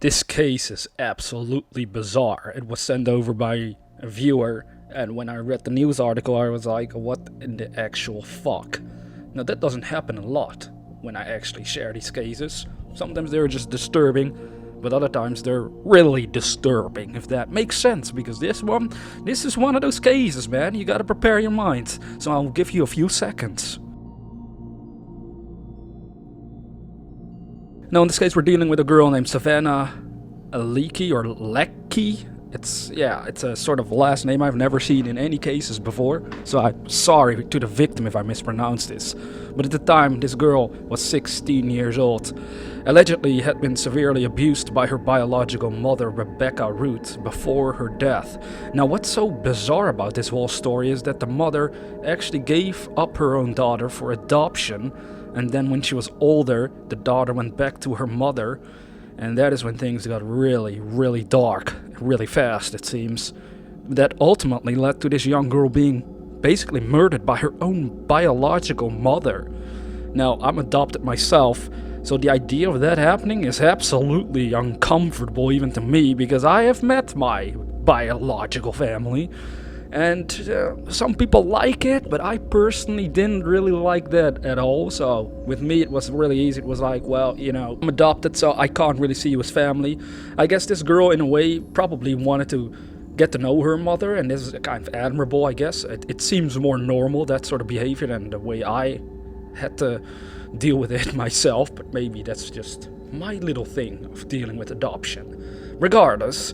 This case is absolutely bizarre. It was sent over by a viewer, and when I read the news article, I was like, what in the actual fuck? Now, that doesn't happen a lot when I actually share these cases. Sometimes they're just disturbing, but other times they're really disturbing, if that makes sense, because this is one of those cases, man. You gotta prepare your mind. So I'll give you a few seconds. Now, in this case, we're dealing with a girl named Savannah Leckie or Leckie. It's a sort of last name I've never seen in any cases before, so I'm sorry to the victim if I mispronounce this. But at the time, this girl was 16 years old. Allegedly had been severely abused by her biological mother, Rebecca Root, before her death. Now, what's so bizarre about this whole story is that the mother actually gave up her own daughter for adoption, and then when she was older, the daughter went back to her mother, and that is when things got really, really dark, really fast, it seems. That ultimately led to this young girl being basically murdered by her own biological mother. Now, I'm adopted myself, so the idea of that happening is absolutely uncomfortable even to me, because I have met my biological family, and some people like it, but I personally didn't really like that at all. So with me it was really easy. It was like, well, I'm adopted, so I can't really see you as family. I guess this girl in a way probably wanted to get to know her mother, and this is kind of admirable, I guess. It seems more normal, that sort of behavior, than the way I had to deal with it myself, but maybe that's just my little thing of dealing with adoption. Regardless,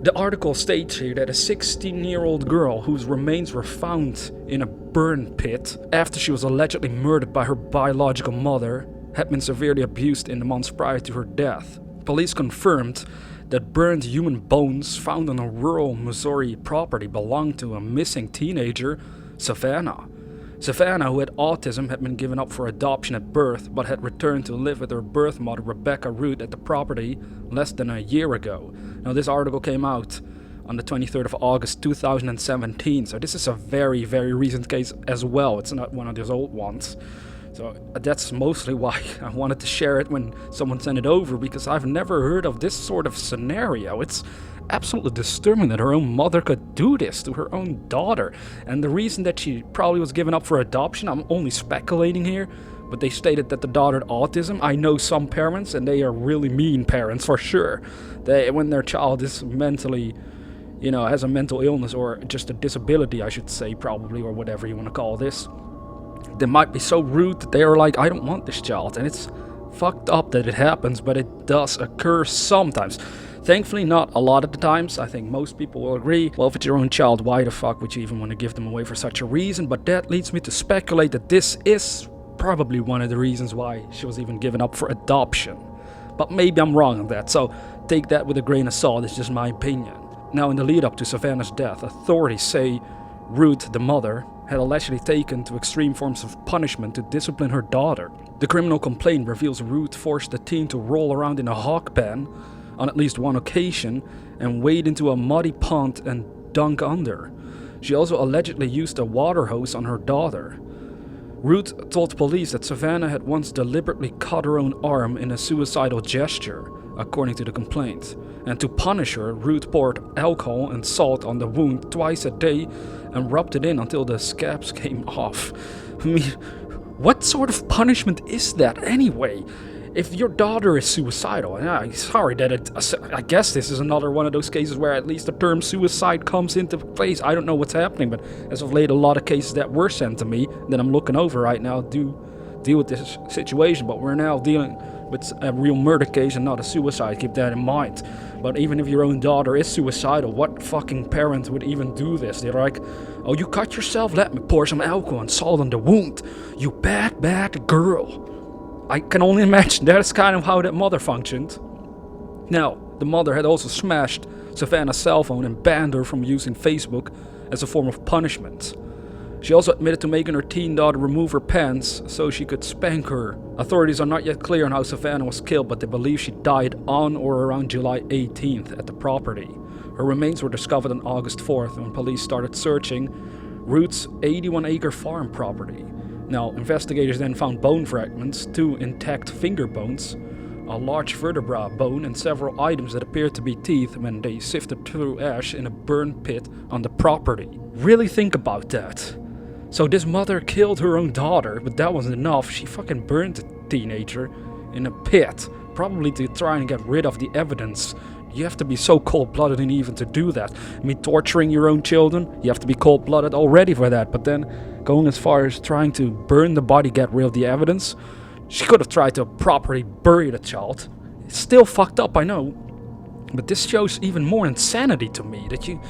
the article states here that a 16-year-old girl whose remains were found in a burn pit after she was allegedly murdered by her biological mother had been severely abused in the months prior to her death. Police confirmed that burned human bones found on a rural Missouri property belonged to a missing teenager, Savannah. Savannah, who had autism, had been given up for adoption at birth, but had returned to live with her birth mother, Rebecca Root, at the property less than a year ago. Now, this article came out on the 23rd of August 2017, so this is a very, very recent case as well. It's not one of those old ones. So that's mostly why I wanted to share it when someone sent it over, because I've never heard of this sort of scenario. It's absolutely disturbing that her own mother could do this to her own daughter. And the reason that she probably was given up for adoption, I'm only speculating here, but they stated that the daughter had autism. I know some parents, and they are really mean parents for sure. When their child is mentally, has a mental illness or just a disability, I should say, probably, or whatever you want to call this, they might be so rude that they are like, I don't want this child. And it's fucked up that it happens, but it does occur sometimes. Thankfully, not a lot of the times. I think most people will agree. Well, if it's your own child, why the fuck would you even want to give them away for such a reason? But that leads me to speculate that this is probably one of the reasons why she was even given up for adoption. But maybe I'm wrong on that, so take that with a grain of salt. It's just my opinion. Now, in the lead up to Savannah's death, authorities say Ruth, the mother, had allegedly taken to extreme forms of punishment to discipline her daughter. The criminal complaint reveals Ruth forced the teen to roll around in a hog pen on at least one occasion and wade into a muddy pond and dunk under. She also allegedly used a water hose on her daughter. Ruth told police that Savannah had once deliberately cut her own arm in a suicidal gesture, according to the complaint. And to punish her, Ruth poured alcohol and salt on the wound twice a day and rubbed it in until the scabs came off. I mean, what sort of punishment is that anyway? If your daughter is suicidal, and I guess this is another one of those cases where at least the term suicide comes into place. I don't know what's happening, but as of late, a lot of cases that were sent to me that I'm looking over right now do deal with this situation, but we're now dealing with a real murder case and not a suicide. Keep that in mind. But even if your own daughter is suicidal, what fucking parent would even do this? They're like, oh, you cut yourself? Let me pour some alcohol and salt on the wound. You bad, bad girl. I can only imagine that's kind of how that mother functioned. Now, the mother had also smashed Savannah's cell phone and banned her from using Facebook as a form of punishment. She also admitted to making her teen daughter remove her pants so she could spank her. Authorities are not yet clear on how Savannah was killed, but they believe she died on or around July 18th at the property. Her remains were discovered on August 4th when police started searching Ruth's 81-acre farm property. Now, investigators then found bone fragments, 2 intact finger bones, a large vertebra bone and several items that appeared to be teeth when they sifted through ash in a burn pit on the property. Really think about that. So this mother killed her own daughter, but that wasn't enough. She fucking burned the teenager in a pit, probably to try and get rid of the evidence. You have to be so cold-blooded and even to do that. I mean, torturing your own children, you have to be cold-blooded already for that. But then going as far as trying to burn the body, get rid of the evidence. She could have tried to properly bury the child. It's still fucked up, I know. But this shows even more insanity to me. That you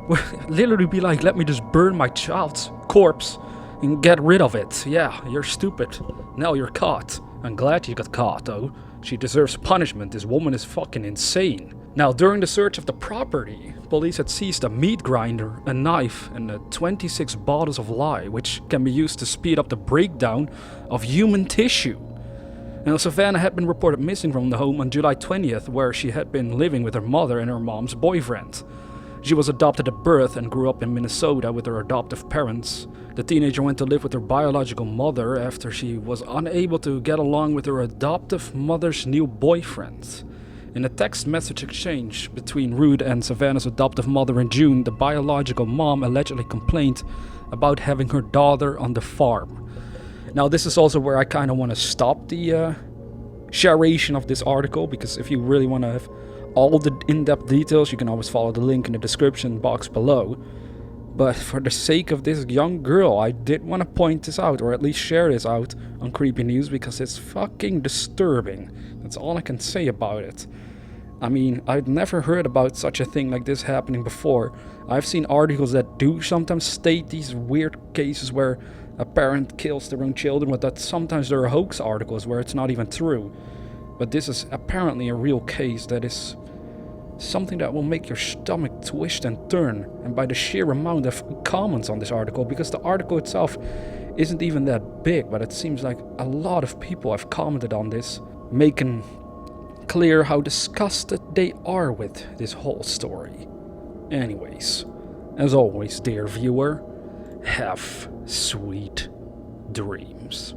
would literally be like, let me just burn my child's corpse and get rid of it. Yeah, you're stupid. Now you're caught. I'm glad you got caught, though. She deserves punishment. This woman is fucking insane. Now, during the search of the property, police had seized a meat grinder, a knife, and 26 bottles of lye, which can be used to speed up the breakdown of human tissue. Now, Savannah had been reported missing from the home on July 20th, where she had been living with her mother and her mom's boyfriend. She was adopted at birth and grew up in Minnesota with her adoptive parents. The teenager went to live with her biological mother after she was unable to get along with her adoptive mother's new boyfriend. In a text message exchange between Rude and Savannah's adoptive mother in June, the biological mom allegedly complained about having her daughter on the farm. Now, this is also where I kind of want to stop the sharation of this article, because if you really want to have all the in-depth details, you can always follow the link in the description box below. But for the sake of this young girl, I did want to point this out, or at least share this out on CreepyNews, because it's fucking disturbing. That's all I can say about it. I mean, I'd never heard about such a thing like this happening before. I've seen articles that do sometimes state these weird cases where a parent kills their own children, but that sometimes there are hoax articles where it's not even true. But this is apparently a real case that is something that will make your stomach twist and turn, and by the sheer amount of comments on this article, because the article itself isn't even that big, but it seems like a lot of people have commented on this, making clear how disgusted they are with this whole story. Anyways, as always, dear viewer, have sweet dreams.